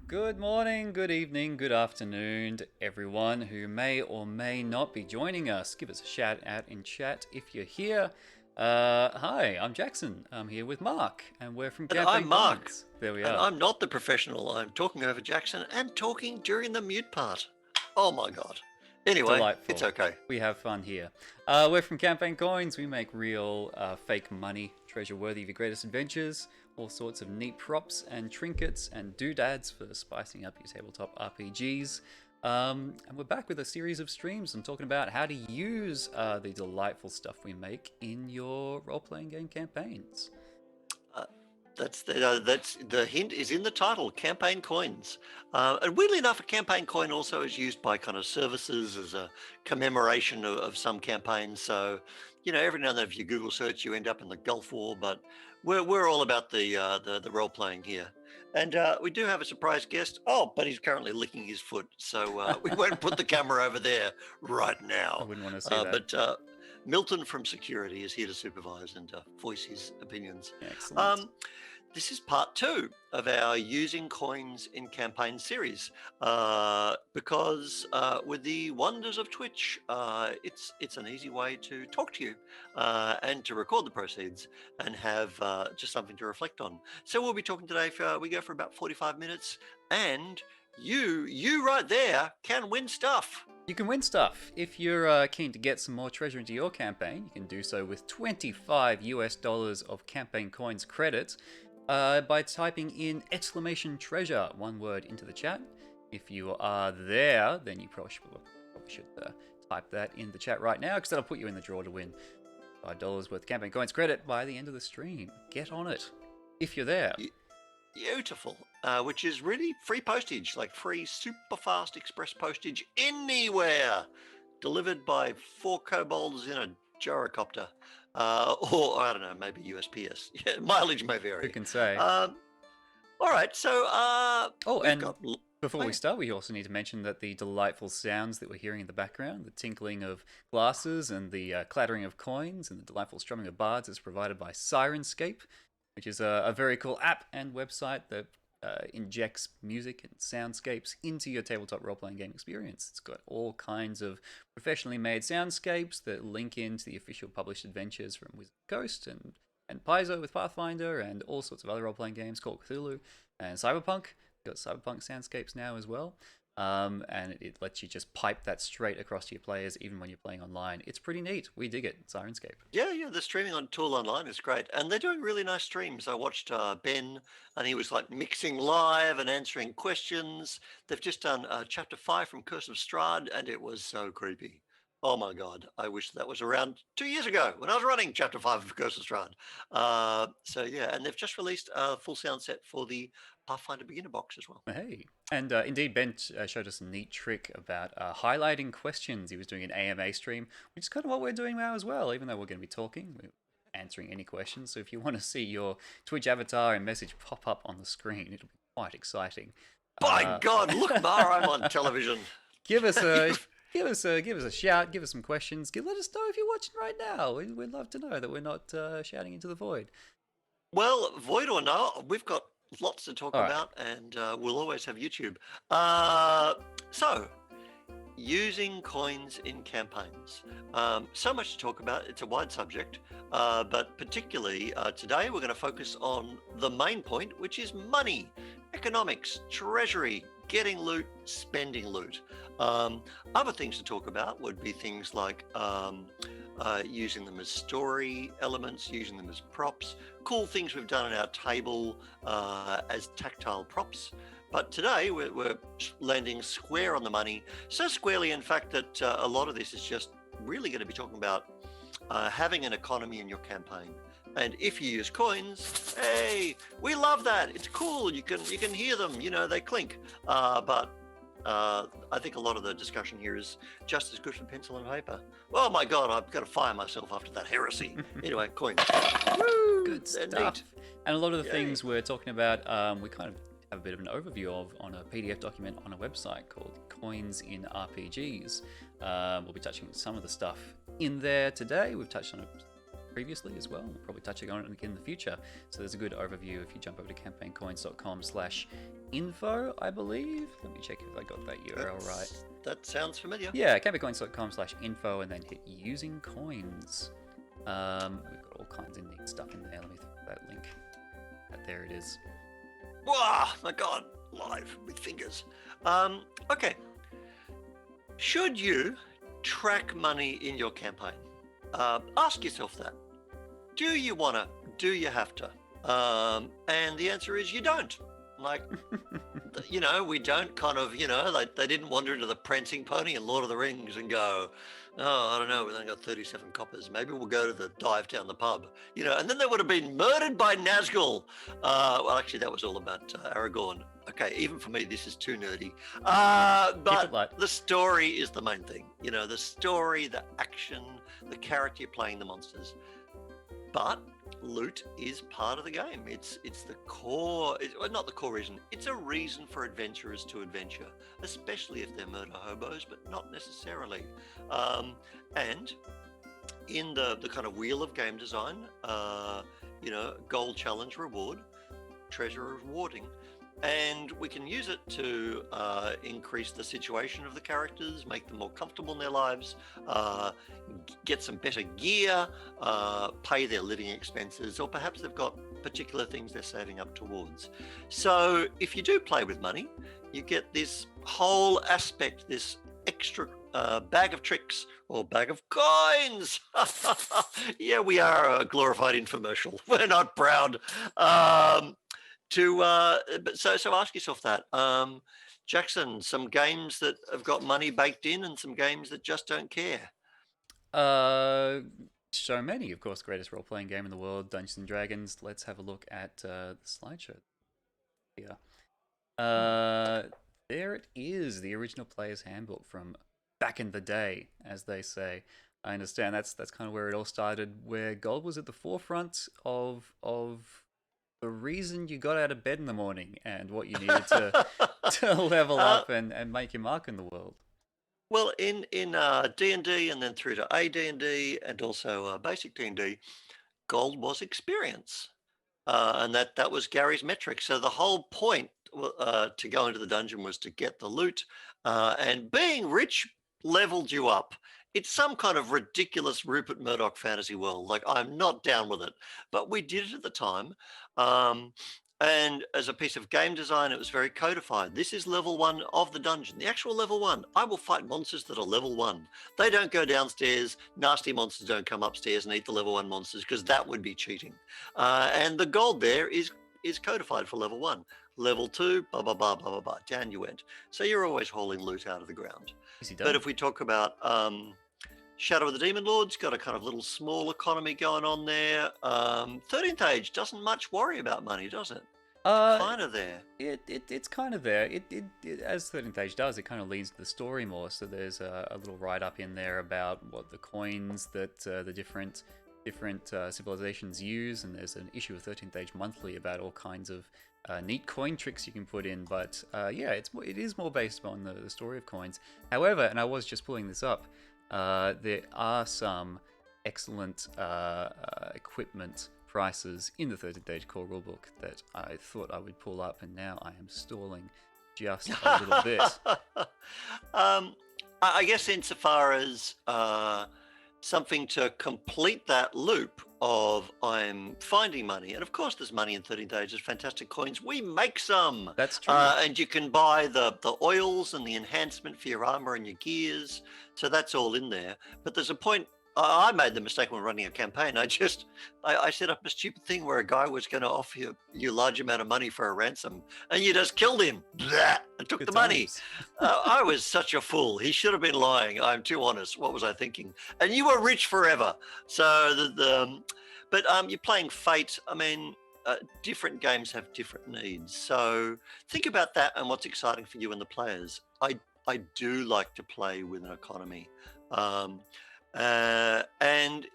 Good morning, good evening, good afternoon to everyone who may or may not be joining us. Give us a shout out in chat if you're here. Hi, I'm Jackson. I'm here with Mark, and we're from And Campaign I'm Mark, Commons. There we and are. I'm not the professional. I'm talking over Jackson and talking during the mute part. Oh my god. Anyway, it's Delightful. okay. We have fun here. We're from Campaign Coins. We make real fake money, treasure worthy of your greatest adventures, all sorts of neat props and trinkets and doodads for spicing up your tabletop RPGs. And we're back with a series of streams and talking about how to use the delightful stuff we make in your role-playing game campaigns. That's the hint is in the title, campaign coins. And weirdly enough, a campaign coin also is used by kind of services as a commemoration of some campaigns. So, every now and then if you Google search, you end up in the Gulf War. But we're all about the role playing here. And we do have a surprise guest. Oh, but he's currently licking his foot, so we won't put the camera over there right now. I wouldn't want to see that. But Milton from Security is here to supervise and voice his opinions. Excellent. This is part 2 of our Using Coins in Campaign series, because with the wonders of Twitch, it's an easy way to talk to you and to record the proceeds and have just something to reflect on. So we'll be talking today, we go for about 45 minutes, and you right there can win stuff. You can win stuff. If you're keen to get some more treasure into your campaign, you can do so with $25 of campaign coins credit by typing in !treasure, one word, into the chat. If you are there, then you probably should type that in the chat right now, because that'll put you in the draw to win $5 worth of campaign coins credit by the end of the stream. Get on it if you're there. Beautiful. Which is really free postage, like free super fast express postage anywhere, delivered by 4 kobolds in a gyrocopter, or I don't know, maybe USPS. Yeah, mileage may vary. Who can say? All right, so before we start, we also need to mention that the delightful sounds that we're hearing in the background, the tinkling of glasses and the clattering of coins and the delightful strumming of bards, is provided by Syrinscape, which is a very cool app and website that injects music and soundscapes into your tabletop role-playing game experience. It's got all kinds of professionally made soundscapes that link into the official published adventures from Wizard Coast and Paizo with Pathfinder and all sorts of other role-playing games, Call of Cthulhu and Cyberpunk. Got Cyberpunk soundscapes now as well. And it lets you just pipe that straight across to your players even when you're playing online. It's pretty neat. We dig it. Syrinscape. Yeah, the streaming on Tool Online is great. And they're doing really nice streams. I watched Ben, and he was like mixing live and answering questions. They've just done Chapter 5 from Curse of Strahd, and it was so creepy. Oh my God, I wish that was around 2 years ago when I was running Chapter 5 of Curse of Strahd. So yeah, and they've just released a full sound set for the Pathfinder beginner box as well. Hey, and indeed, Ben showed us a neat trick about highlighting questions. He was doing an AMA stream, which is kind of what we're doing now as well, even though we're going to be talking. We're answering any questions. So if you want to see your Twitch avatar and message pop up on the screen, it'll be quite exciting. By God, look, Mar, I'm on television. Give us a shout. Give us some questions. Let us know if you're watching right now. We'd love to know that we're not shouting into the void. Well, void or no, we've got lots to talk about, and we'll always have YouTube. So, using coins in campaigns. So much to talk about. It's a wide subject, but particularly today we're going to focus on the main point, which is money, economics, treasury, getting loot, spending loot. Other things to talk about would be things like using them as story elements, using them as props, cool things we've done on our table as tactile props. But today we're landing square on the money, so squarely in fact that a lot of this is just really going to be talking about having an economy in your campaign. And if you use coins, hey, we love that. It's cool. You can hear them. They clink. But I think a lot of the discussion here is just as good for pencil and paper. Oh my God, I've got to fire myself after that heresy. Anyway, coins. Woo, good stuff. Neat. And a lot of the things we're talking about, we kind of have a bit of an overview of on a PDF document on a website called Coins in RPGs. We'll be touching on some of the stuff in there today. We've touched on it previously as well. We'll probably touch on it again in the future. So there's a good overview if you jump over to campaigncoins.com/info, I believe. Let me check if I got that URL right. That sounds familiar. Yeah, campaigncoins.com/info, and then hit using coins. We've got all kinds of neat stuff in there. Let me throw that link. There it is. Wow, my God, live with fingers. Okay. Should you track money in your campaign? Ask yourself that. Do you want to? Do you have to? And the answer is you don't. Like, we don't kind of, they didn't wander into the prancing pony in Lord of the Rings and go, oh, I don't know, we've only got 37 coppers. Maybe we'll go to the dive down the pub, and then they would have been murdered by Nazgul. Well, actually, that was all about Aragorn. Okay, even for me, this is too nerdy. But the story is the main thing. The story, the action, the character you're playing, the monsters. But loot is part of the game. It's the core, not the core reason. It's a reason for adventurers to adventure, especially if they're murder hobos, but not necessarily. And in the kind of wheel of game design, gold challenge reward, treasure rewarding. And we can use it to increase the situation of the characters, make them more comfortable in their lives, get some better gear, pay their living expenses, or perhaps they've got particular things they're saving up towards. So if you do play with money, you get this whole aspect, this extra bag of tricks or bag of coins. Yeah, we are a glorified infomercial. We're not proud. So ask yourself that. Jackson, some games that have got money baked in and some games that just don't care. So many, of course. Greatest role-playing game in the world, Dungeons and Dragons. Let's have a look at the slideshow here. There it is, the original Player's Handbook from back in the day, as they say. I understand that's kind of where it all started, where gold was at the forefront of the reason you got out of bed in the morning and what you needed to level up and make your mark in the world. Well, in D&D and then through to AD&D and also basic D&D, gold was experience. And that was Gary's metric. So the whole point to go into the dungeon was to get the loot. And being rich leveled you up. It's some kind of ridiculous Rupert Murdoch fantasy world. Like, I'm not down with it. But we did it at the time. And as a piece of game design, it was very codified. This is level 1 of the dungeon, the actual level 1. I will fight monsters that are level 1. They don't go downstairs. Nasty monsters don't come upstairs and eat the level 1 monsters, because that would be cheating. And the gold there is codified for level 1. Level 2, blah, blah, blah, blah, blah, blah. Down you went. So you're always hauling loot out of the ground. But if we talk about Shadow of the Demon Lord's got a kind of little small economy going on there. 13th Age doesn't much worry about money, does it? It's kind of there. It's kind of there. It as 13th Age does, it kind of leads to the story more. So there's a little write-up in there about what the coins that the different civilizations use, and there's an issue of 13th Age Monthly about all kinds of neat coin tricks you can put in. But yeah, it is more based on the story of coins. However, and I was just pulling this up, there are some excellent equipment prices in the 13th Age core rulebook that I thought I would pull up, and now I am stalling just a little bit. I guess insofar as something to complete that loop of I'm finding money, and of course there's money in 13th Age, there's fantastic coins, we make some. That's true. And you can buy the oils and the enhancement for your armor and your gears, so that's all in there. But there's a point, I made the mistake when running a campaign. I set up a stupid thing where a guy was going to offer you a large amount of money for a ransom, and you just killed him and took the money. I was such a fool. He should have been lying. I'm too honest. What was I thinking? And you were rich forever. So but you're playing Fate. I mean, different games have different needs. So think about that and what's exciting for you and the players. I do like to play with an economy. And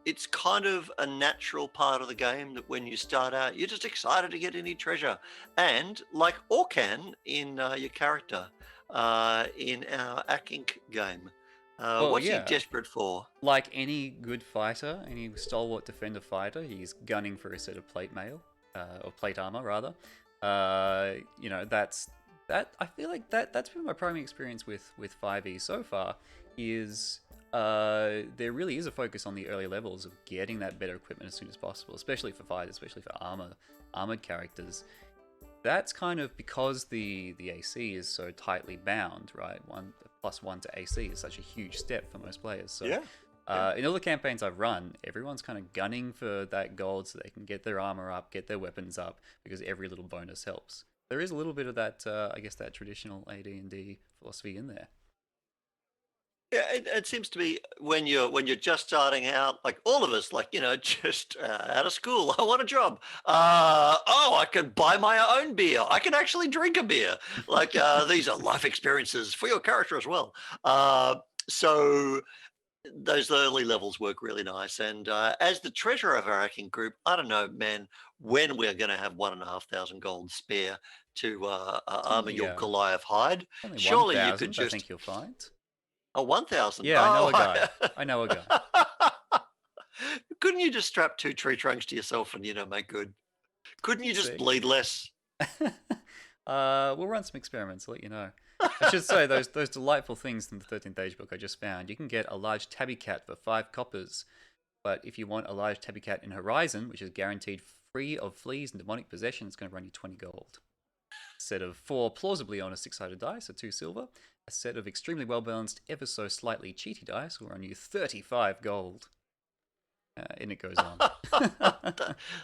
it's kind of a natural part of the game that when you start out, you're just excited to get any treasure. And like Orcan in your character in our Ack Inc. game, Well, What's he yeah. desperate for? Like any good fighter, any stalwart defender fighter, he's gunning for a set of plate mail, or plate armor rather. You know, that. I feel like that's been my primary experience with 5e so far. Is there really is a focus on the early levels of getting that better equipment as soon as possible, especially for fighters, especially for armored characters. That's kind of because the AC is so tightly bound, right? +1 to AC is such a huge step for most players. So, Yeah. in all the campaigns I've run, everyone's kind of gunning for that gold so they can get their armor up, get their weapons up, because every little bonus helps. There is a little bit of that, I guess, that traditional AD&D philosophy in there. Yeah, it seems to be when you're just starting out, like all of us, like just out of school. I want a job. Oh, I can buy my own beer. I can actually drink a beer. Like these are life experiences for your character as well. So those early levels work really nice. And as the treasurer of our hacking group, I don't know, man, when we're going to have 1,500 gold spare to It's armor only, your Goliath hide. only Surely you could 1,000, I just think you'll find. 1,000. Yeah, I know Oh, a guy. I know a guy. couldn't you just strap 2 tree trunks to yourself and make good? Couldn't you just See. bleed less? We'll run some experiments. I'll let you know. I should say those delightful things in the 13th Age book I just found. You can get a large tabby cat for 5 coppers, but if you want a large tabby cat in Horizon, which is guaranteed free of fleas and demonic possession, it's going to run you 20 gold. A set of 4 plausibly on a 6-sided dice, so 2 silver. A set of extremely well balanced, ever so slightly cheaty dice will run you 35 gold. And it goes on.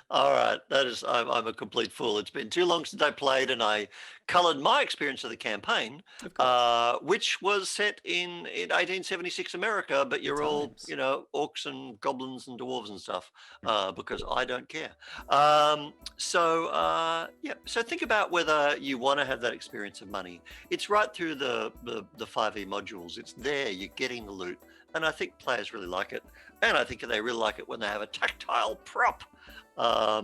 All right, that is, I'm a complete fool. It's been too long since I played, and I coloured my experience of the campaign, Of course. which was set in 1876 America, but you're all, Times. orcs and goblins and dwarves and stuff, because I don't care. Yeah, so think about whether you want to have that experience of money. It's right through the 5e modules. It's there. You're getting the loot, and I think players really like it. And I think they really like it when they have a tactile prop. Yeah,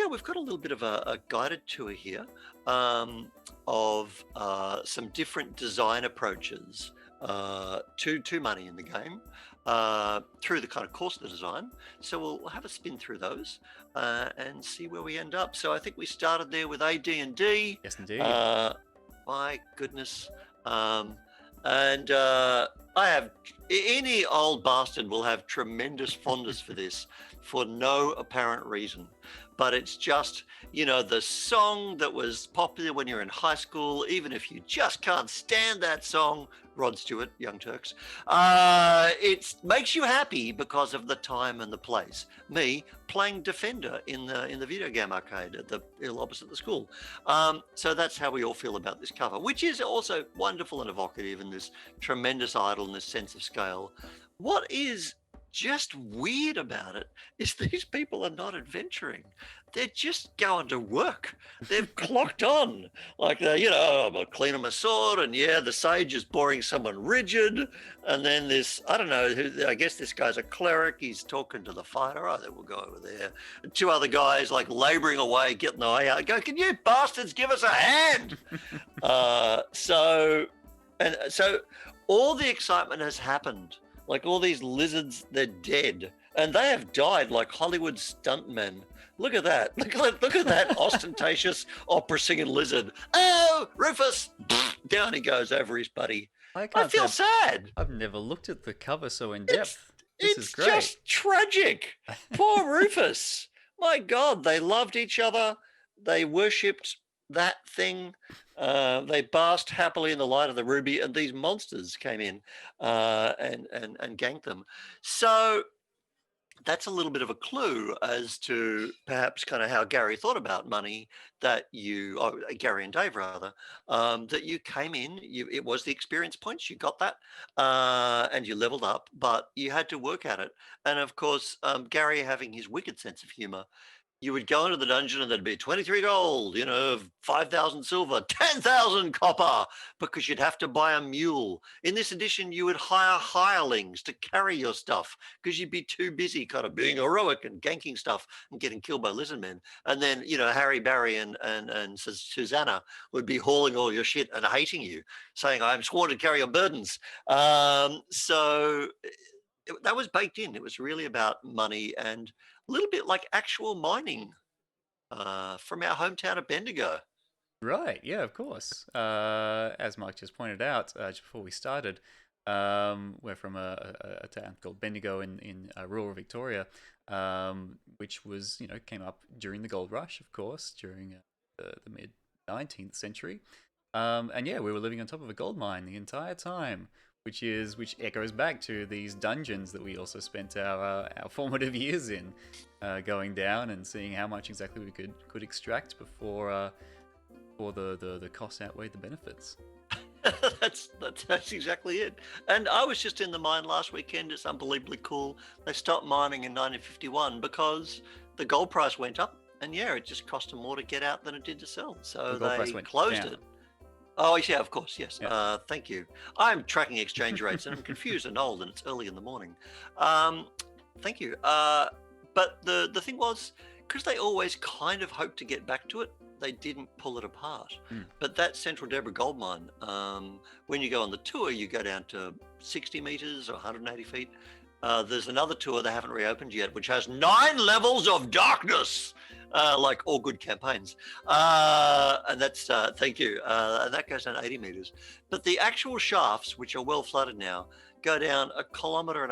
we've got a little bit of a guided tour here of some different design approaches to money in the game through the kind of course of the design. So we'll have a spin through those and see where we end up. So I think we started there with AD&D. Yes, indeed. My goodness. I have any old bastard will have tremendous fondness for this for no apparent reason. But it's just, the song that was popular when you're in high school, even if you just can't stand that song, Rod Stewart, Young Turks, it makes you happy because of the time and the place. Me playing Defender in the video game arcade at the hill opposite the school. So that's how we all feel about this cover, which is also wonderful and evocative in this tremendous idleness sense of scale. What is just weird about it is these people are not adventuring. They're just going to work. They've clocked on. Like, I'm going to clean my sword, and the sage is boring someone rigid. And then this, I don't know, I guess this guy's a cleric. He's talking to the fighter. Oh, then we'll go over there. And 2 other guys, like, laboring away, getting the eye out. Go, can you bastards give us a hand? So all the excitement has happened. Like all these lizards, they're dead. And they have died like Hollywood stuntmen. Look at that. Look at that ostentatious opera singing lizard. Oh, Rufus! Down he goes over his buddy. I feel sad. I've never looked at the cover so in depth. This is great. It's just tragic. Poor Rufus. My God, they loved each other. They worshipped that thing. They basked happily in the light of the ruby, and these monsters came in and ganked them. So that's a little bit of a clue as to perhaps kind of how Gary thought about money, Gary and Dave rather, that you came in, it was the experience points, you got that, and you leveled up, but you had to work at it. And of course, Gary having his wicked sense of humor, you would go into the dungeon and there'd be 23 gold, 5,000 silver, 10,000 copper, because you'd have to buy a mule. In this edition, you would hire hirelings to carry your stuff because you'd be too busy kind of being heroic and ganking stuff and getting killed by lizard men. And then, Harry, Barry, and Susanna would be hauling all your shit and hating you, saying, I'm sworn to carry your burdens. That was baked in. It was really about money and a little bit like actual mining from our hometown of Bendigo. Right, yeah, of course. As Mark just pointed out just before we started, we're from a town called Bendigo in rural Victoria, which was, came up during the gold rush, of course, during the mid 19th century. And yeah, we were living on top of a gold mine the entire time, which echoes back to these dungeons that we also spent our formative years in, going down and seeing how much exactly we could extract before the costs outweighed the benefits. that's exactly it. And I was just in the mine last weekend. It's unbelievably cool. They stopped mining in 1951 because the gold price went up, and yeah, it just cost them more to get out than it did to sell. So they closed it. Oh, yeah, of course, yes. Yeah. Thank you. I'm tracking exchange rates, and I'm confused and old, and it's early in the morning. Thank you. But the thing was, because they always kind of hoped to get back to it, they didn't pull it apart. But that Central Deborah gold mine, when you go on the tour, you go down to 60 meters or 180 feet. There's another tour they haven't reopened yet, which has 9 levels of darkness, like all good campaigns. And that's, thank you. And that goes down 80 meters. But the actual shafts, which are well flooded now, go down 1.5 kilometers.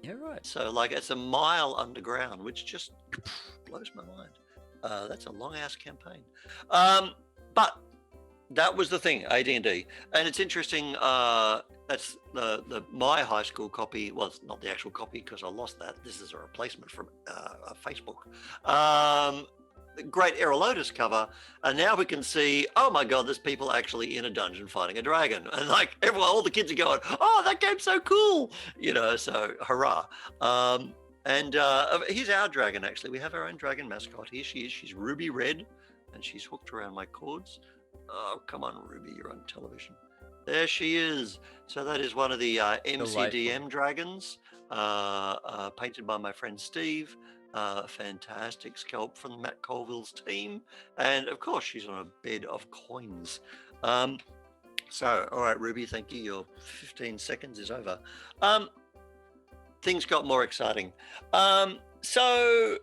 Yeah, right. So like it's a mile underground, which just blows my mind. That's a long ass campaign. But that was the thing, AD&D. And it's interesting, that's my high school copy. Well, it's not the actual copy because I lost that. This is a replacement from Facebook. Great Erolotus cover, and now we can see, oh my god, there's people actually in a dungeon fighting a dragon, and like all the kids are going, oh, that game's so cool, so hurrah. And here's our dragon. Actually, we have our own dragon mascot. Here she is. She's ruby red, and she's hooked around my cords. Oh, come on, Ruby, you're on television. There she is. So that is one of the MCDM dragons, painted by my friend Steve. Fantastic sculpt from Matt Colville's team. And of course, she's on a bed of coins. So, all right, Ruby, thank you. Your 15 seconds is over. Things got more exciting. So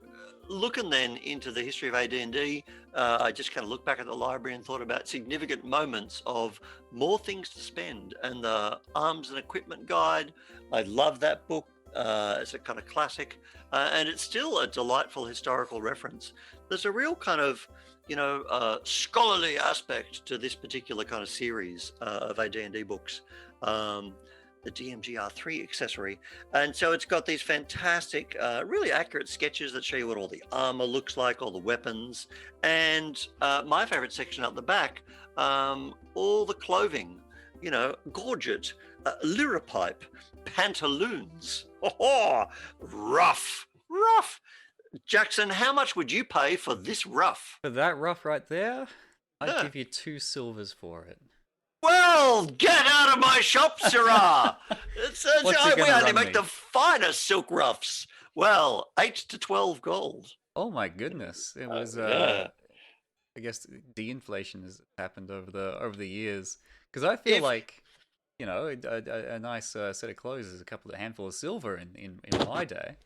looking then into the history of AD&D, I just kind of looked back at the library and thought about significant moments of more things to spend. And the Arms and Equipment Guide, I love that book. It's a kind of classic, and it's still a delightful historical reference. There's a real kind of, scholarly aspect to this particular kind of series of AD&D books. The DMGR3 accessory. And so it's got these fantastic, really accurate sketches that show you what all the armor looks like, all the weapons. And my favorite section up the back, all the clothing, gorget, liripipe, pantaloons. Oh, rough. Jackson, how much would you pay for this ruff? For that ruff right there, I'd give you 2 silvers for it. Well, get out of my shop, sirrah! We only make the finest silk ruffs. Well, 8 to 12 gold. Oh my goodness! It was. I guess de-inflation has happened over the years. Because I feel like, a nice set of clothes is a handful of silver in my day.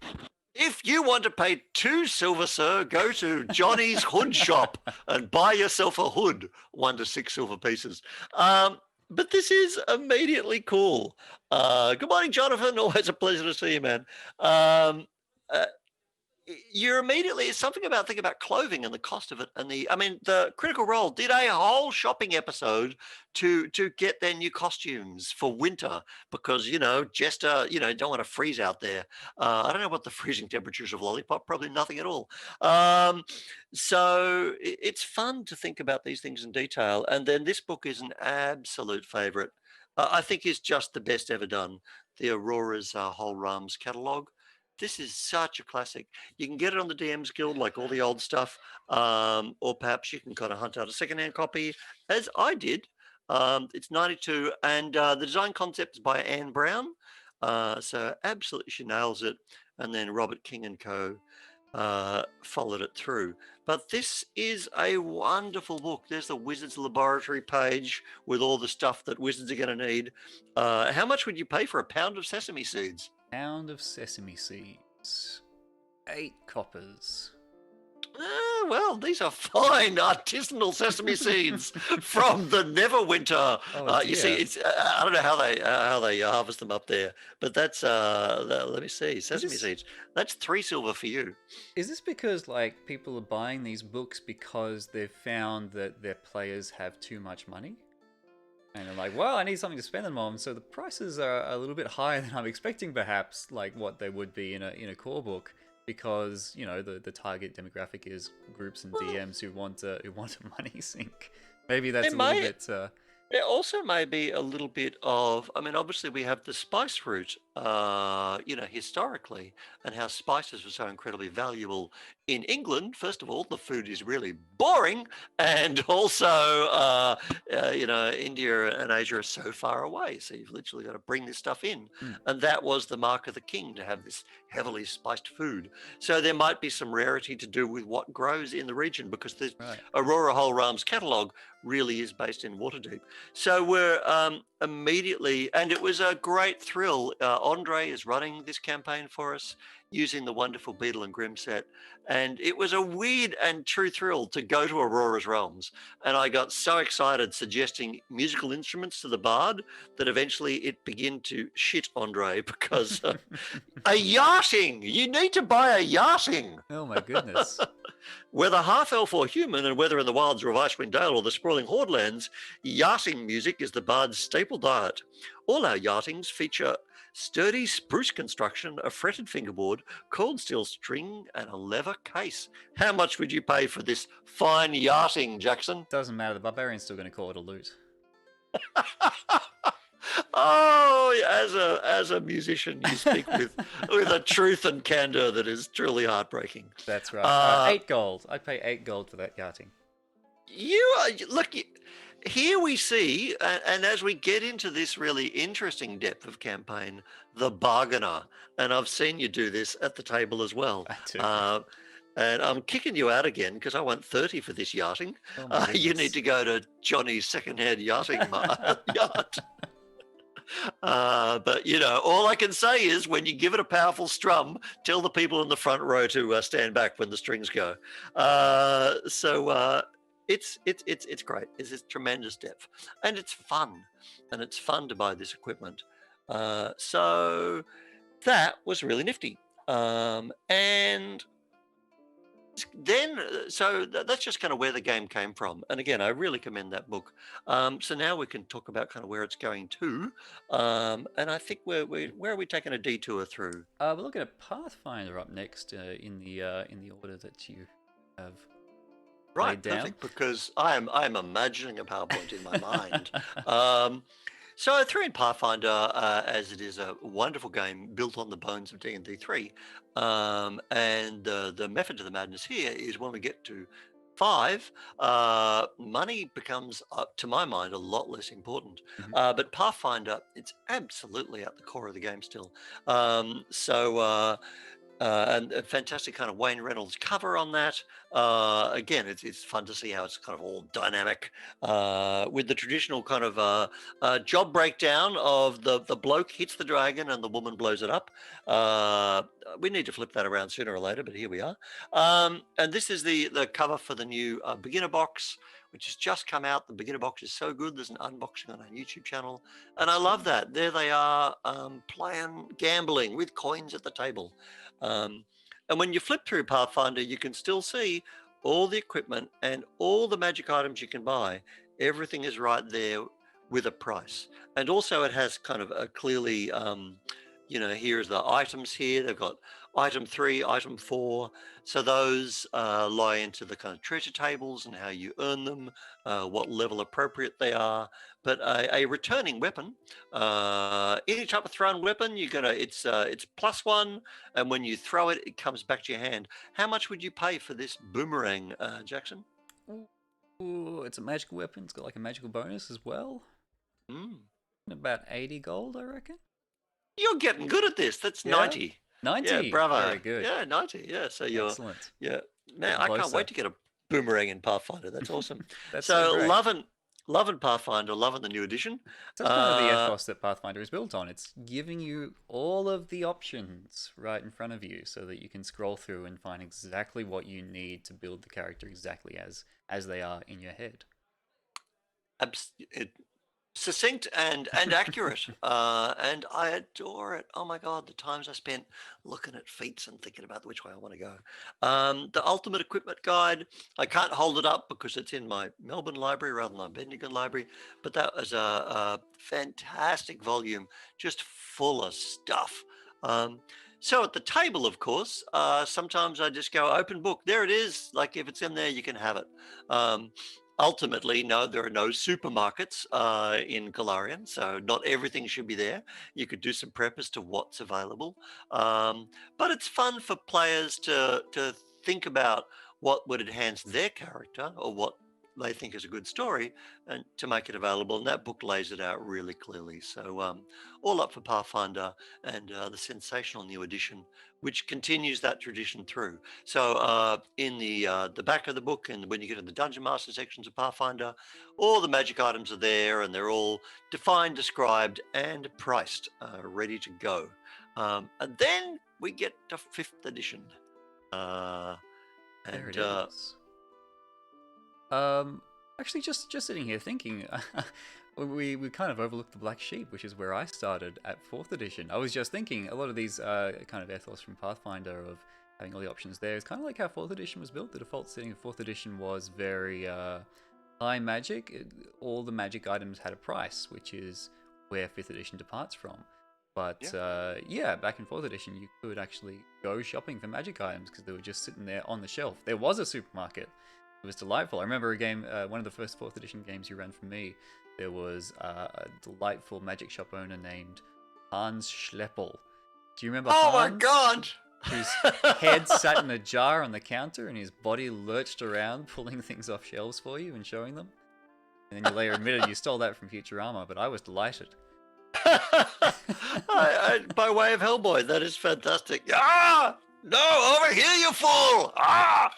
If you want to pay 2 silver, sir, go to Johnny's Hood Shop and buy yourself a hood, 1 to 6 silver pieces. But this is immediately cool. Good morning, Jonathan. Always a pleasure to see you, man. It's something about thinking about clothing and the cost of it, and the Critical Role did a whole shopping episode to get their new costumes for winter because Jester don't want to freeze out there. I don't know what the freezing temperatures of Lollipop, probably nothing at all. So it's fun to think about these things in detail, and then this book is an absolute favorite. I think is just the best ever done. The Aurora's whole Rams catalogue. this is such a classic. You can get it on the DM's Guild, like all the old stuff, or perhaps you can kind of hunt out a secondhand copy, as I did. It's 92, and the design concept is by Anne Brown. So absolutely, she nails it. And then Robert King and Co. Followed it through. But this is a wonderful book. There's the Wizard's Laboratory page with all the stuff that wizards are going to need. How much would you pay for a pound of sesame seeds? Pound of sesame seeds. 8 coppers. Well, these are fine artisanal sesame seeds from the Neverwinter. You see, it's I don't know how they harvest them up there, but that's let me see, sesame seeds. That's 3 silver for you. Is this because like people are buying these books because they've found that their players have too much money? And they're like, well, I need something to spend them on, so the prices are a little bit higher than I'm expecting, perhaps, like what they would be in a core book. Because the target demographic is groups and DMs who want a money sink. Maybe that's a little bit. There also may be a little bit of. I mean, obviously we have the spice route, historically, and how spices were so incredibly valuable in England. First of all, the food is really boring, and also, India and Asia are so far away, so you've literally got to bring this stuff in, and that was the mark of the king, to have this heavily spiced food. So there might be some rarity to do with what grows in the region, because the Aurora Whole Catalogue really is based in Waterdeep. So we're immediately, and it was a great thrill. Andre is running this campaign for us using the wonderful Beetle and Grimm set. And it was a weird and true thrill to go to Aurora's realms. And I got so excited suggesting musical instruments to the bard that eventually it began to shit Andre, because a yachting, you need to buy a yachting. Oh my goodness. Whether half-elf or human, and whether in the wilds of Icewind Dale or the sprawling Hordelands, yachting music is the bard's staple diet. All our yachtings feature sturdy spruce construction, a fretted fingerboard, cold steel string, and a leather case. How much would you pay for this fine yachting, Jackson? Doesn't matter. The barbarian's still going to call it a loot. Oh, as a musician, you speak with a truth and candor that is truly heartbreaking. That's right. 8 gold. I'd pay 8 gold for that yachting. Here we see, and as we get into this really interesting depth of campaign, the bargainer. And I've seen you do this at the table as well. I do. And I'm kicking you out again because I want 30 for this yachting. You need to go to Johnny's secondhand yachting yacht. But all I can say is, when you give it a powerful strum, tell the people in the front row to stand back when the strings go. It's great. It's this tremendous depth, and it's fun, to buy this equipment. So that was really nifty. And then, so that's just kind of where the game came from. And again, I really commend that book. So now we can talk about kind of where it's going to. And I think where are we taking a detour through? We're looking at Pathfinder up next in the order that you have. Right, perfect, because I'm imagining a PowerPoint in my mind. So I threw in Pathfinder, as it is a wonderful game built on the bones of D&D 3. And the method to the madness here is, when we get to 5, money becomes, to my mind, a lot less important. But Pathfinder, it's absolutely at the core of the game still. And a fantastic kind of Wayne Reynolds cover on that. Again, it's fun to see how it's kind of all dynamic, with the traditional kind of job breakdown of the bloke hits the dragon and the woman blows it up. We need to flip that around sooner or later, but here we are. And this is the cover for the new beginner box, which has just come out. The beginner box is so good. There's an unboxing on our YouTube channel, and I love that. There they are, playing gambling with coins at the table. And when you flip through Pathfinder, you can still see all the equipment and all the magic items you can buy. Everything is right there with a price. And also it has kind of a clearly here's the items here. They've got item 3, item 4. So those lie into the kind of treasure tables and how you earn them, what level appropriate they are. But a returning weapon, any type of thrown weapon, it's +1, and when you throw it, it comes back to your hand. How much would you pay for this boomerang, Jackson? Ooh, it's a magical weapon. It's got like a magical bonus as well. Mm. About 80 gold, I reckon. You're getting good at this. That's 90. 90. Yeah, bravo. Very good. Yeah, 90. Yeah, so you're excellent. Yeah, man, I can't wait to get a boomerang in Pathfinder. That's awesome. That's so great. loving Pathfinder, loving the new edition. That's kind of the ethos that Pathfinder is built on. It's giving you all of the options right in front of you, so that you can scroll through and find exactly what you need to build the character exactly as they are in your head. Succinct and accurate, and I adore it. Oh my god, the times I spent looking at feats and thinking about which way I want to go. The Ultimate Equipment Guide, I can't hold it up because it's in my Melbourne library rather than my Bendigo library, but that was a fantastic volume, just full of stuff. So at the table, of course, sometimes I just go open book. There it is. Like if it's in there, you can have it. Ultimately, no, there are no supermarkets in Galarian, so not everything should be there. You could do some prep as to what's available, but it's fun for players to think about what would enhance their character or what they think is a good story, and to make it available. And that book lays it out really clearly. So all up for Pathfinder and the sensational new edition, which continues that tradition through. So in the back of the book, and when you get in the Dungeon Master sections of Pathfinder, all the magic items are there, and they're all defined, described, and priced, ready to go. And then we get to 5th edition. There And it is. Actually, just sitting here thinking, we kind of overlooked the Black Sheep, which is where I started at 4th edition. I was just thinking a lot of these kind of ethos from Pathfinder of having all the options there is kind of like how 4th edition was built. The default setting of 4th edition was very high magic. All the magic items had a price, which is where 5th edition departs from. But yeah, back in 4th edition, you could actually go shopping for magic items because they were just sitting there on the shelf. There was a supermarket. It was delightful. I remember a game, one of the first 4th edition games you ran for me, there was a delightful magic shop owner named Hans Schleppel. Do you remember Hans? Oh my god! Whose head sat in a jar on the counter and his body lurched around, pulling things off shelves for you and showing them. And then you later admitted you stole that from Futurama, but I was delighted. By way of Hellboy, that is fantastic. Ah! No, over here, you fool! Ah!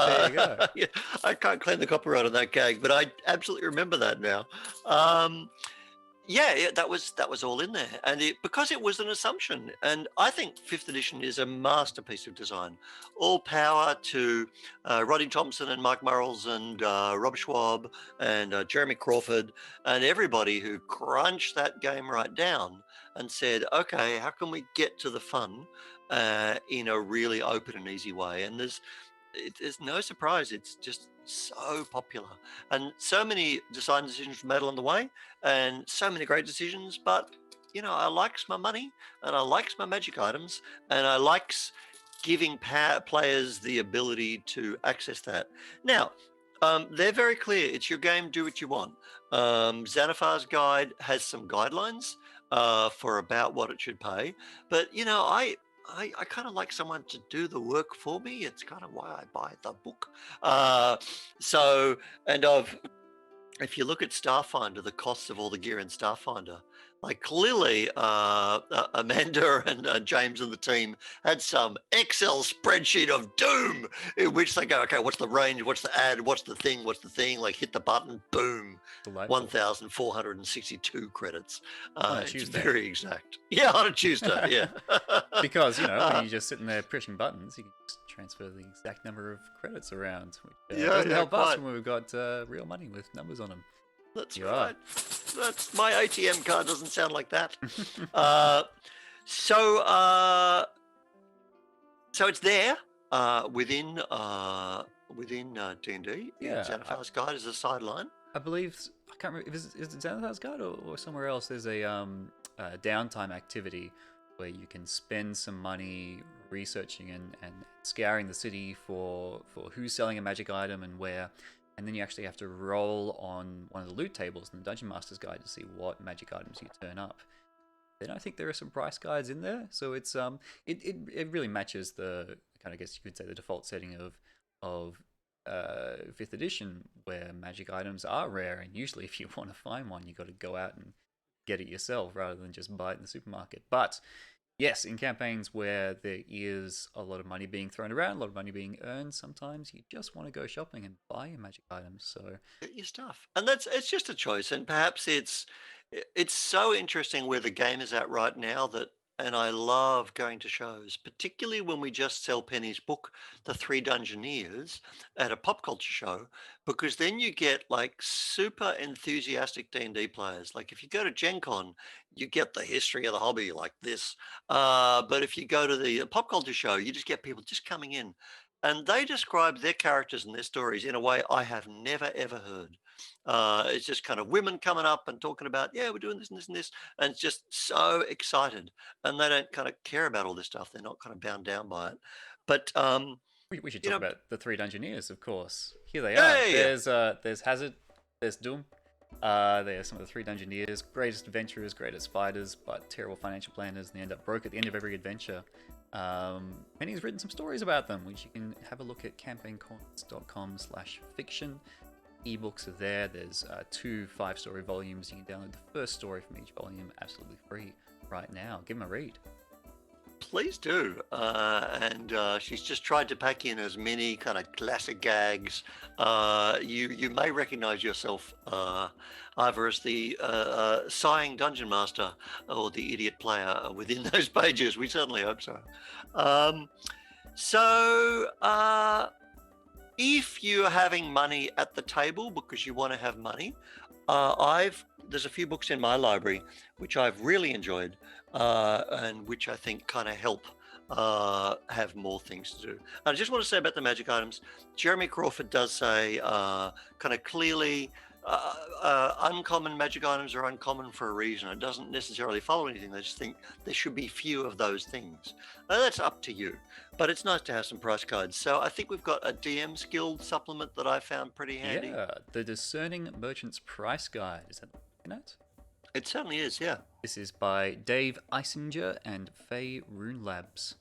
There you go. Yeah, I can't claim the copyright on that gag, but I absolutely remember that now. Yeah, that was all in there, and because it was an assumption, and I think 5th edition is a masterpiece of design. All power to Rodney Thompson and Mike Murrells and Rob Schwab and Jeremy Crawford and everybody who crunched that game right down and said, okay, how can we get to the fun in a really open and easy way? And there's no surprise, it's just so popular, and so many design decisions made along the way, and so many great decisions. But I likes my money, and I likes my magic items, and I likes giving players the ability to access that. Now, they're very clear. It's your game. Do what you want. Xanathar's Guide has some guidelines for about what it should pay, but I kind of like someone to do the work for me. It's kind of why I buy the book. If you look at Starfinder, the costs of all the gear in Starfinder, like clearly Amanda and James and the team had some Excel spreadsheet of doom in which they go, okay, what's the range? What's the ad? What's the thing? Like hit the button, boom, Delightful. 1,462 credits. On a It's Tuesday. very exact. Yeah, on a Tuesday. Yeah. Because, when you're just sitting there pushing buttons, you can just transfer the exact number of credits around, which doesn't help us quite. when we've got real money with numbers on them. That's You right. That's my ATM card doesn't sound like that. So it's there within D&D. Yeah, Xanathar's Guide is a sideline. I believe, I can't remember, is it Xanathar's Guide or somewhere else, there's a downtime activity where you can spend some money researching and scouring the city for who's selling a magic item and where, and then you actually have to roll on one of the loot tables in the Dungeon Master's Guide to see what magic items you turn up. Then I think there are some price guides in there, so it's it really matches the kind of, guess you could say, the default setting of 5th edition, where magic items are rare, and usually if you want to find one, you got to go out and get it yourself rather than just buy it in the supermarket. But yes, in campaigns where there is a lot of money being thrown around, a lot of money being earned, sometimes you just want to go shopping and buy your magic items. So Get your stuff, and it's just a choice, and perhaps it's so interesting where the game is at right now that, and I love going to shows, particularly when we just sell Penny's book, The Three Dungeoneers, at a pop culture show, because then you get like super enthusiastic D&D players. Like if you go to Gen Con, you get the history of the hobby like this. But if you go to the pop culture show, you just get people just coming in. And they describe their characters and their stories in a way I have never ever heard. It's just kind of women coming up and talking about, yeah, we're doing this and this and this, and it's just so excited. And they don't kind of care about all this stuff. They're not kind of bound down by it. But we should you talk know, about the Three Dungeoneers, of course. Here they are. hey, There's Hazard, there's Doom. They are some of the Three Dungeoneers, greatest adventurers, greatest fighters, but terrible financial planners, and they end up broke at the end of every adventure. Penny's written some stories about them, which you can have a look at campaigncoins.com/fiction. Ebooks are there. There's 2 5-story volumes. You can download the first story from each volume absolutely free right now. Give them a read. please do. And she's just tried to pack in as many kind of classic gags. You may recognize yourself either as the sighing dungeon master or the idiot player within those pages. We certainly hope so. So if you're having money at the table because you want to have money, there's a few books in my library which I've really enjoyed and which I think kind of help have more things to do. And I just want to say about the magic items, Jeremy Crawford does say kind of clearly uncommon magic items are uncommon for a reason. It doesn't necessarily follow anything. They just think there should be few of those things. Now, that's up to you, but it's nice to have some price guides. So I think we've got a DM's Guild supplement that I found pretty handy. Yeah, the Discerning Merchant's Price Guide. Is that in it? It certainly is, yeah. This is by Dave Eisinger and Faye Rune Labs.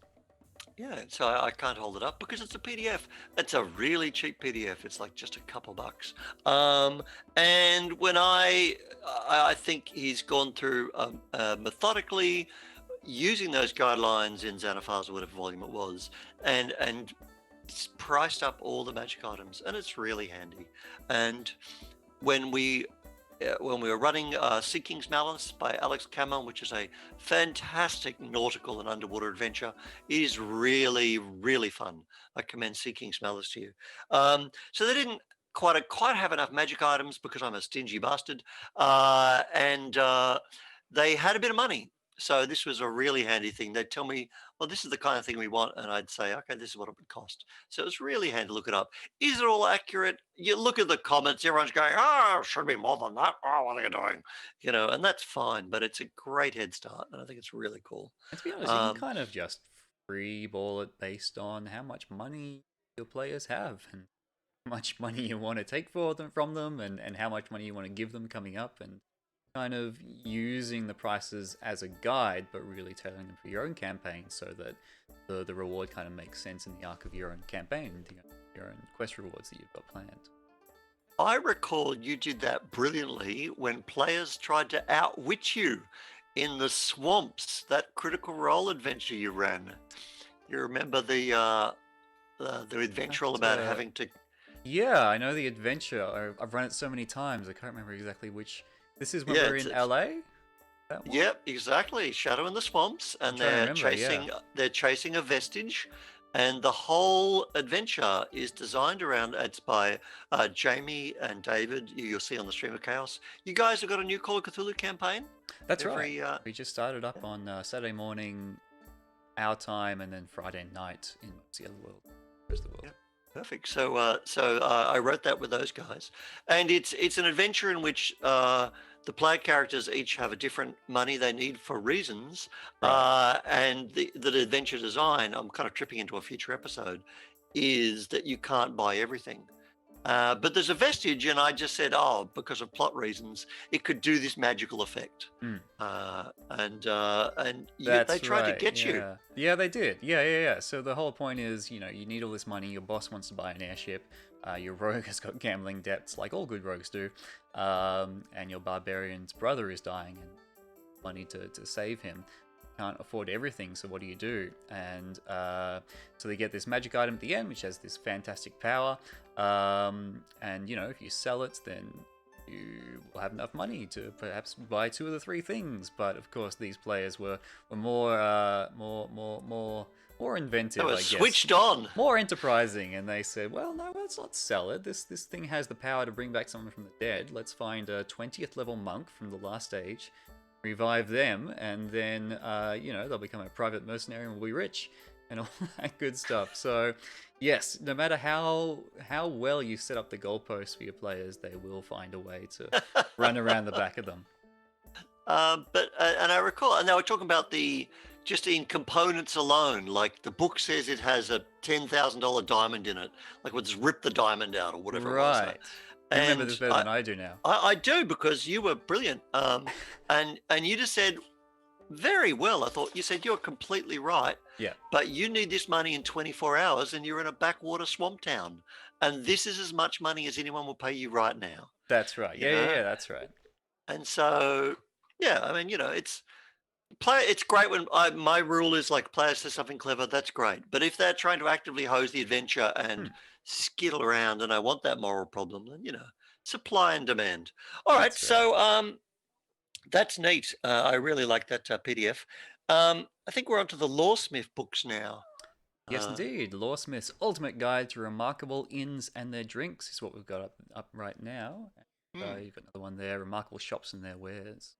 Yeah, so I can't hold it up because it's a PDF. It's a really cheap PDF. It's like just a couple bucks. And when I think he's gone through methodically using those guidelines in Xanathars or whatever volume it was, and priced up all the magic items, and it's really handy. And when we were running Sea King's Malice by Alex Cameron, which is a fantastic nautical and underwater adventure, it is really, really fun. I commend Sea King's Malice to you. So they didn't quite have enough magic items because I'm a stingy bastard, and they had a bit of money. So this was a really handy thing. They'd tell me, well, this is the kind of thing we want. And I'd say, okay, this is what it would cost. So it's really handy to look it up. Is it all accurate? You look at the comments, everyone's going, oh, it should be more than that. Oh, what are you doing? You know, and that's fine, but it's a great head start. And I think it's really cool. And to be honest, you can kind of just freeball it based on how much money your players have and how much money you want to take from them and how much money you want to give them coming up, and kind of using the prices as a guide, but really tailoring them for your own campaign so that the reward kind of makes sense in the arc of your own campaign, your own quest rewards that you've got planned. I recall you did that brilliantly when players tried to outwit you in the swamps, that Critical Role adventure you ran. You remember the adventure all about having to... Yeah, I know the adventure. I've run it so many times, I can't remember exactly which... This is when we're in LA? Yep, exactly. Shadow in the Swamps, and they're chasing a vestige, and the whole adventure is designed around. It's by Jamie and David. You'll see on the Stream of Chaos. You guys have got a new Call of Cthulhu campaign. That's right. We just started up on Saturday morning, our time, and then Friday night in the other world, rest of the world. Yep. Perfect. So I wrote that with those guys, and it's an adventure in which the player characters each have a different money they need for reasons, Right. and the adventure design. I'm kind of tripping into a future episode, is that you can't buy everything. But there's a vestige, and I just said, oh, because of plot reasons, it could do this magical effect. Mm. They That's tried to right. get you. Yeah. Yeah, they did. Yeah. So the whole point is, you know, you need all this money. Your boss wants to buy an airship. Your rogue has got gambling debts, like all good rogues do. And your barbarian's brother is dying, and money to save him. Can't afford everything, so what do you do? And so they get this magic item at the end, which has this fantastic power. And you know, if you sell it, then you will have enough money to perhaps buy 2 of the 3 things. But of course, these players were more inventive, They were I guess. switched on. More enterprising, and they said, well, no, let's not sell it. This thing has the power to bring back someone from the dead. Let's find a 20th level monk from the last age, revive them, and then you know, they'll become a private mercenary and we'll be rich and all that good stuff. So yes, no matter how well you set up the goalposts for your players, they will find a way to run around the back of them. And I recall, and they were talking about just in components alone, like the book says it has a $10,000 diamond in it, like let's rip the diamond out or whatever it was. Right. You remember this better than I do now. I do, because you were brilliant. And you just said very well. I thought you said you're completely right. Yeah. But you need this money in 24 hours, and you're in a backwater swamp town, and this is as much money as anyone will pay you right now. That's right. Yeah, that's right. And so, yeah, I mean, you know, it's great when my rule is like, players say something clever, that's great. But if they're trying to actively hose the adventure and skittle around, and I want that moral problem, then, you know, supply and demand. All right. So that's neat. I really like that PDF. I think we're onto the Lawsmith books now. Yes, indeed. Lawsmith's Ultimate Guide to Remarkable Inns and Their Drinks is what we've got up right now. You've got another one there, Remarkable Shops and Their Wares.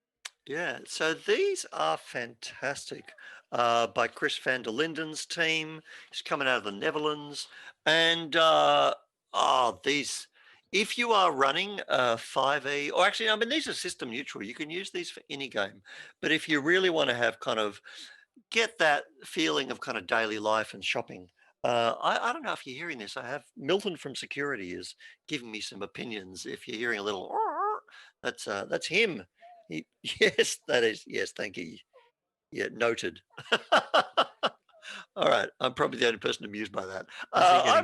Yeah, so these are fantastic, by Chris van der Linden's team. He's coming out of the Netherlands. And these, if you are running 5e, or actually, I mean, these are system neutral. You can use these for any game. But if you really want to have get that feeling of kind of daily life and shopping, I don't know if you're hearing this. I have Milton from security is giving me some opinions. If you're hearing a little, that's him. Yes, that is. Yes, thank you. Yeah, noted. All right, I'm probably the only person amused by that. I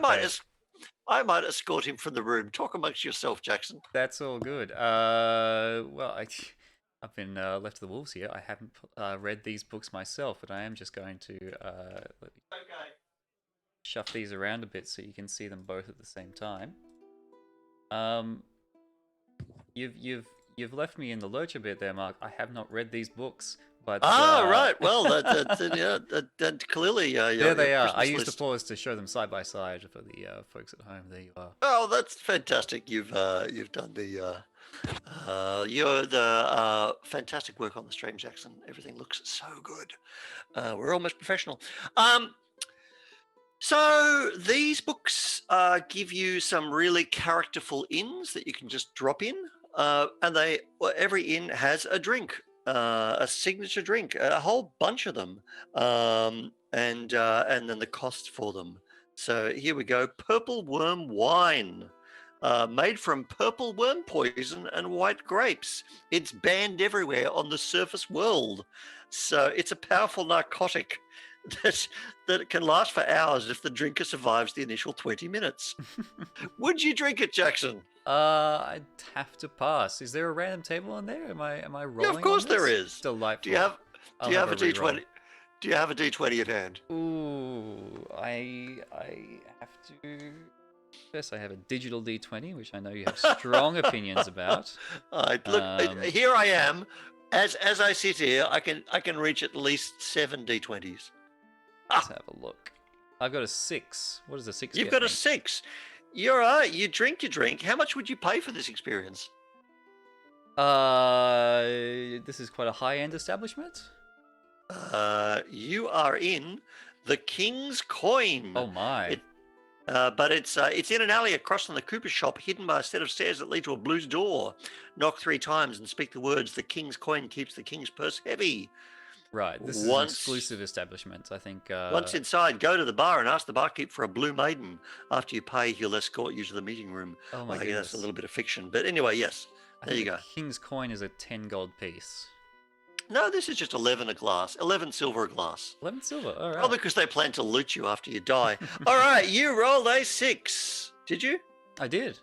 might escort him from the room. Talk amongst yourself, Jackson. That's all good. Well, I've been left to the wolves here. I haven't read these books myself, but I am just going to shuff these around a bit so you can see them both at the same time. You've left me in the lurch a bit there, Mark. I have not read these books, but right. Well, that clearly. There they are. I used to pause to show them side by side for the folks at home. There you are. Oh, that's fantastic. You've done the fantastic work on the stream, Jackson. Everything looks so good. We're almost professional. So these books give you some really characterful inns that you can just drop in. And every inn has a drink, a signature drink, a whole bunch of them, and then the costs for them. So here we go: purple worm wine, made from purple worm poison and white grapes. It's banned everywhere on the surface world, so it's a powerful narcotic that can last for hours if the drinker survives the initial 20 minutes. Would you drink it, Jackson? I'd have to pass. Is there a random table on there? Am I rolling? Yeah, of course there is. Delightful. Do you have a D20? Do you have a D20 at hand? Ooh, I have to. Yes, I have a digital D20, which I know you have strong opinions about. Look, here I am. As I sit here, I can reach at least 7 D20s. Let's have a look. I've got a 6. What does a 6 You've get got me? a 6. You're right. You drink your drink. How much would you pay for this experience? This is quite a high-end establishment. You are in the King's Coin. Oh my! But it's in an alley across from the cooper shop, hidden by a set of stairs that lead to a blues door. Knock 3 times and speak the words, "The king's coin keeps the king's purse heavy." Right. This is an Once exclusive establishment. I think. once inside, go to the bar and ask the barkeep for a blue maiden. After you pay, he'll escort you to the meeting room. Oh my I guess that's a goodness. little bit of fiction. But anyway, yes. I There think you the go. king's coin is a 10 gold piece. No, this is just 11 a glass. 11 silver a glass. 11 silver. All right. Probably because they plan to loot you after you die. All right, you rolled a 6. Did you? I did.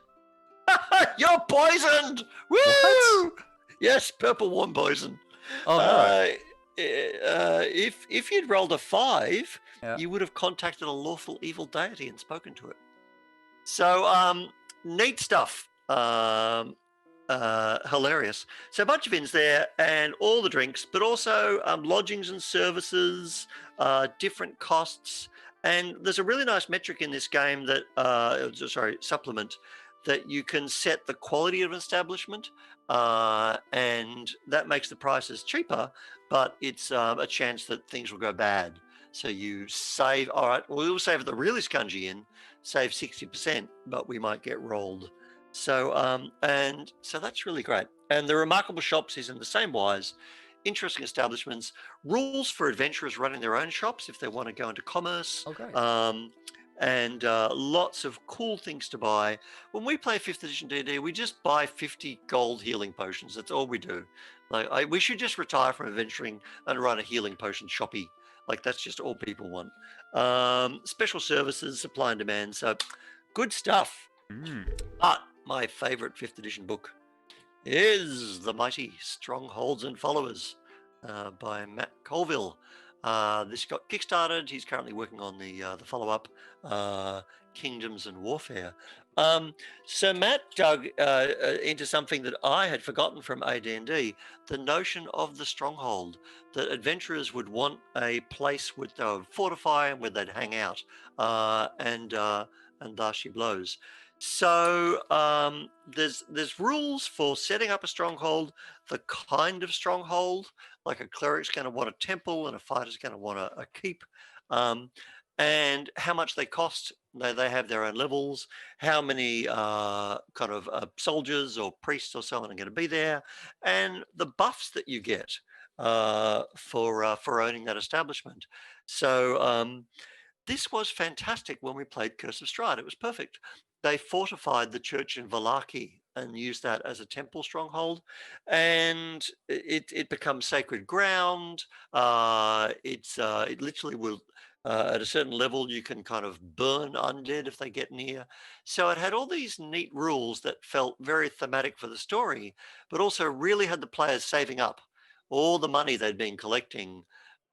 You're poisoned! Woo! What? Yes, purple worm poison. Oh no. If you'd rolled a 5, Yeah. you would have contacted a lawful evil deity and spoken to it. So, neat stuff. Hilarious. So a bunch of inns there and all the drinks, but also lodgings and services, different costs. And there's a really nice metric in this game that, supplement, that you can set the quality of an establishment, and that makes the prices cheaper, but it's a chance that things will go bad. So you save, all right, we'll save at the really scungy inn, save 60%, but we might get rolled. So, and so that's really great. And the remarkable shops is in the same wise. Interesting establishments, rules for adventurers running their own shops if they want to go into commerce. Oh, great. And lots of cool things to buy. When we play 5th edition D&D, we just buy 50 gold healing potions. That's all we do. Like we should just retire from adventuring and run a healing potion shoppy. Like that's just all people want. Special services, supply and demand. So good stuff. But my favorite 5th edition book is The Mighty Strongholds and Followers by Matt Colville. This got kickstarted. He's currently working on the follow-up, Kingdoms and Warfare. So Matt dug into something that I had forgotten from AD&D, the notion of the stronghold, that adventurers would want a place where they would fortify and where they'd hang out, and thus she blows. So there's rules for setting up a stronghold, the kind of stronghold, like a cleric's going to want a temple and a fighter's going to want a keep, and how much they cost. They have their own levels, how many soldiers or priests or so on are going to be there, and the buffs that you get for owning that establishment. So this was fantastic when we played Curse of Strahd. It was perfect. They fortified the church in Vallaki and used that as a temple stronghold, and it becomes sacred ground. It literally will. At a certain level, you can kind of burn undead if they get near. So it had all these neat rules that felt very thematic for the story, but also really had the players saving up all the money they'd been collecting.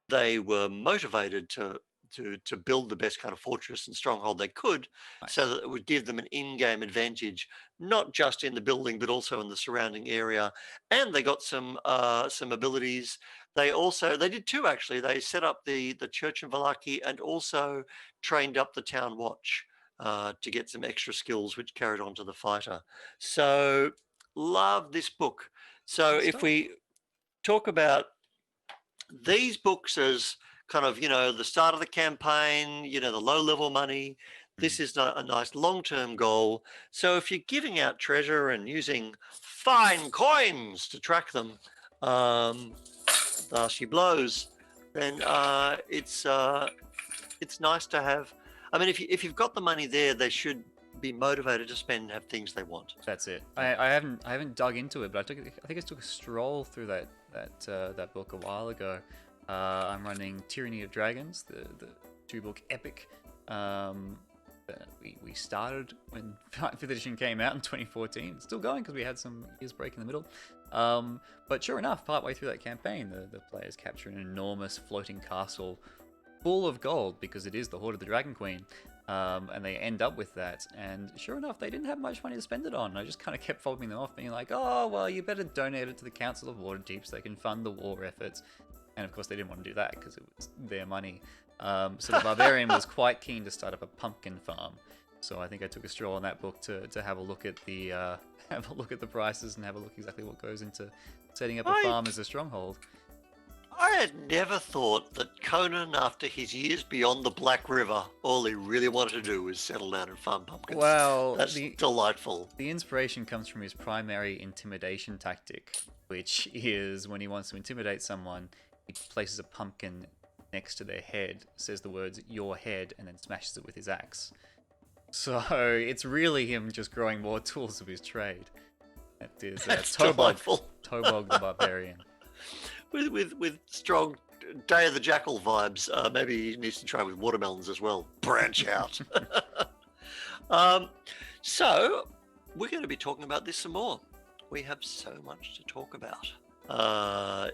They were motivated to build the best kind of fortress and stronghold they could, so that it would give them an in-game advantage, not just in the building but also in the surrounding area. And they got some abilities. They did 2 actually. They set up the church in Vallaki and also trained up the town watch to get some extra skills, which carried on to the fighter. So love this book. So if we talk about these books as kind of, the start of the campaign, the low level money, this is a nice long-term goal. So if you're giving out treasure and using fine coins to track them, thus she blows, then it's nice to have. I mean, if you've got the money there, they should be motivated to spend and have things they want. That's it. I haven't dug into it, but I think I took a stroll through that book a while ago. I'm running Tyranny of Dragons, the 2-book epic that we started when 5th edition came out in 2014. It's still going because we had some years break in the middle. But sure enough, partway through that campaign, the players capture an enormous floating castle full of gold, because it is the Horde of the Dragon Queen. And they end up with that, and sure enough, they didn't have much money to spend it on. I just kind of kept fobbing them off, being like, oh, well, you better donate it to the Council of Waterdeep so they can fund the war efforts. And of course, they didn't want to do that because it was their money. So the Barbarian was quite keen to start up a pumpkin farm. So I think I took a stroll on that book to have a look at the prices and have a look exactly what goes into setting up a farm as a stronghold. I had never thought that Conan, after his years beyond the Black River, all he really wanted to do was settle down and farm pumpkins. Well, That's delightful. The inspiration comes from his primary intimidation tactic, which is when he wants to intimidate someone, he places a pumpkin next to their head, says the words "your head," and then smashes it with his axe. So it's really him just growing more tools of his trade. That is That's Tobog, delightful. Tobog the Barbarian. With strong Day of the Jackal vibes. Maybe he needs to try with watermelons as well. Branch out. So we're going to be talking about this some more. We have so much to talk about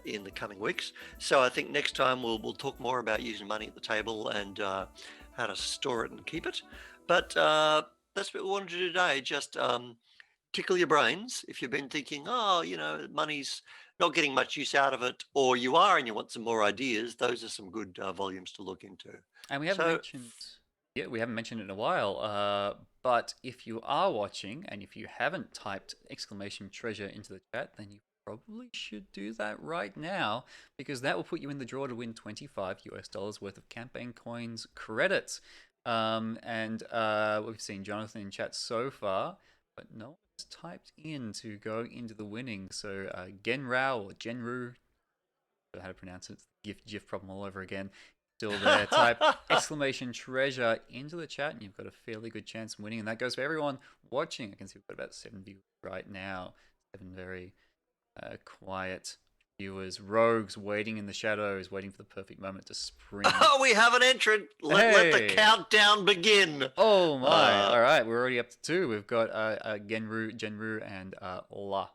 in the coming weeks. So I think next time we'll talk more about using money at the table and how to store it and keep it. But that's what we wanted to do today. Just tickle your brains if you've been thinking, oh, money's not getting much use out of it, or you are and you want some more ideas. Those are some good volumes to look into. And we haven't mentioned it in a while. But if you are watching and if you haven't typed !treasure into the chat, then you probably should do that right now, because that will put you in the draw to win $25 worth of campaign coins credits. And we've seen Jonathan in chat so far, but no one's typed in to go into the winning. So Genrao or Genru, I don't know how to pronounce it, GIF problem all over again, still there. Type !treasure into the chat and you've got a fairly good chance of winning. And that goes for everyone watching. I can see we've got about 7 viewers right now, 7 very quiet viewers, rogues waiting in the shadows, waiting for the perfect moment to spring. Oh, we have an entrant. Let the countdown begin. Oh my! All right, we're already up to 2. We've got Genru, and Ola.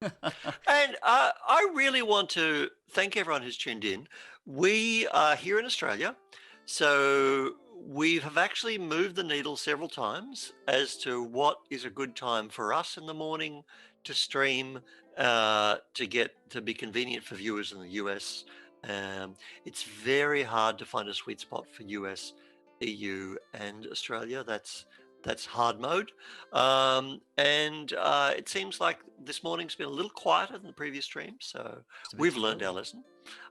And I really want to thank everyone who's tuned in. We are here in Australia, so we have actually moved the needle several times as to what is a good time for us in the morning to stream, to be convenient for viewers in the US. It's very hard to find a sweet spot for US, EU, and Australia. That's hard mode. And it seems like this morning's been a little quieter than the previous stream, so we've learned our lesson.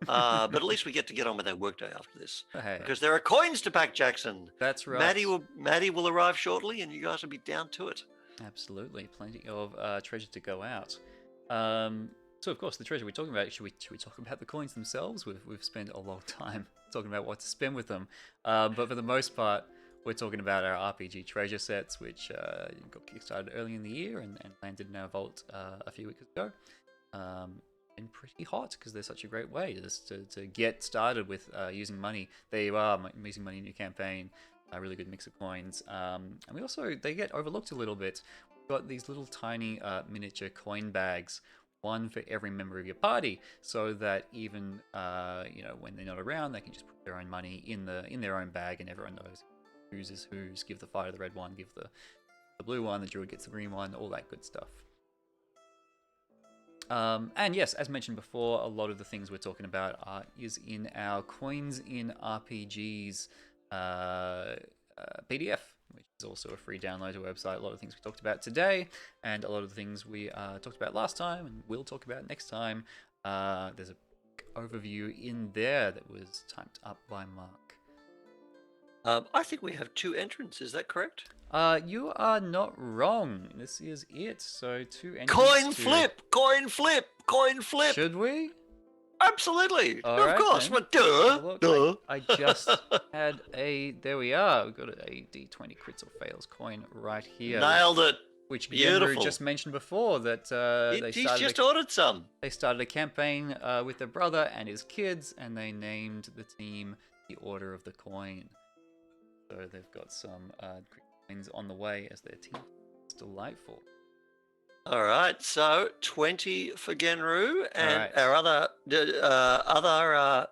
But at least we get on with our workday after this, because there are coins to pack, Jackson. That's right. Maddie will arrive shortly, and you guys will be down to it. Absolutely, plenty of treasure to go out. So of course, the treasure we're talking about. Should we talk about the coins themselves? We've spent a long time talking about what to spend with them, but for the most part, we're talking about our RPG treasure sets, which got kickstarted early in the year and landed in our vault a few weeks ago. And pretty hot because they're such a great way to get started with using money. There you are, using money in your campaign. A really good mix of coins. And they get overlooked a little bit. We've got these little tiny miniature coin bags, one for every member of your party, so that even when they're not around, they can just put their own money in their own bag, and everyone knows whose is whose. Give the fighter the red one, give the blue one, the druid gets the green one, all that good stuff. And yes, as mentioned before, a lot of the things we're talking about is in our Coins in RPGs PDF, which is also a free download to our website. A lot of things we talked about today, and a lot of the things we talked about last time, and we'll talk about next time. There's a overview in there that was typed up by Mark. I think we have 2 entrants. Is that correct? You are not wrong. This is it. So 2 entrants. Coin flip. Should we? Absolutely. All of right, course. then. But duh. I just had there we are. We've got a D20 crits or fails coin right here. Nailed it. Which Beautiful. just mentioned before that He's just ordered some. They started a campaign with their brother and his kids, and they named the team the Order of the Coin. So they've got some coins on the way as their team. It's delightful. All right, so 20 for Genru, and right. our other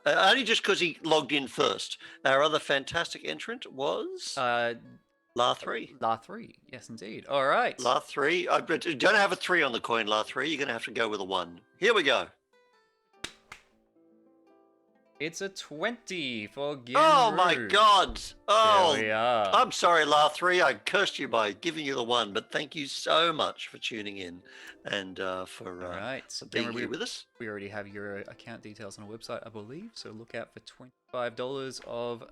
only just because he logged in first. Our other fantastic entrant was La 3. La 3, yes indeed. All right. La 3. But you don't have a 3 on the coin, La 3. You're going to have to go with a 1. Here we go. It's a 20 for Genru. Oh my God! Oh, There we are. I'm sorry, La3. I cursed you by giving you the 1, but thank you so much for tuning in and for All right. being here with us. We already have your account details on our website, I believe. So look out for $25 of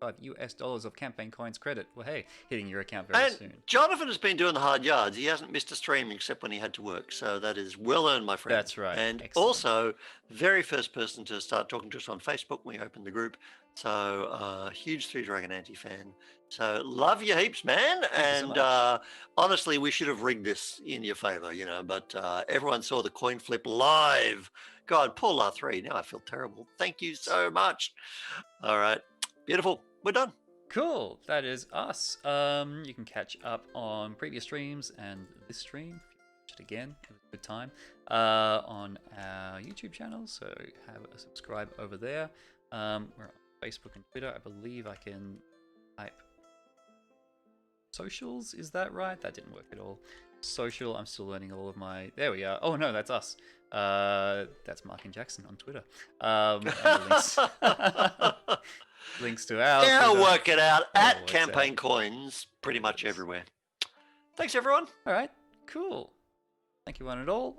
$5 of campaign coins credit. Well, hey, hitting your account very soon. Jonathan has been doing the hard yards. He hasn't missed a stream except when he had to work. So that is well earned, my friend. That's right. And Excellent. also, very first person to start talking to us on Facebook when we opened the group. So huge Three Dragon anti-fan. So love you heaps, man. Thank you so And honestly, we should have rigged this in your favor, but everyone saw the coin flip live. God, poor La3. Now I feel terrible. Thank you so much. All right. Beautiful. We're done. Cool. That is us. You can catch up on previous streams and this stream. If you watch it again, it was a good time. On our YouTube channel, so have a subscribe over there. We're on Facebook and Twitter. I believe I can type socials. Is that right? That didn't work at all. Social. I'm still learning all of my. There we are. Oh no, that's us. That's Mark and Jackson on Twitter. And the links to our. Yeah, Twitter. work it out at Campaign Coins, pretty much everywhere. Thanks, everyone. All right, cool. Thank you, one and all.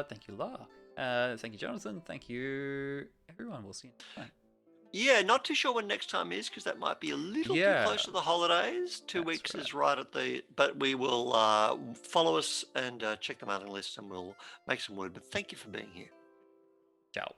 Thank you, La. Thank you, Jonathan. Thank you, everyone. We'll see you next time. Yeah, not too sure when next time is because that might be a little too close to the holidays. 2 weeks is right at the. But we will follow us and check the mailing list, and we'll make some word. But thank you for being here. Ciao.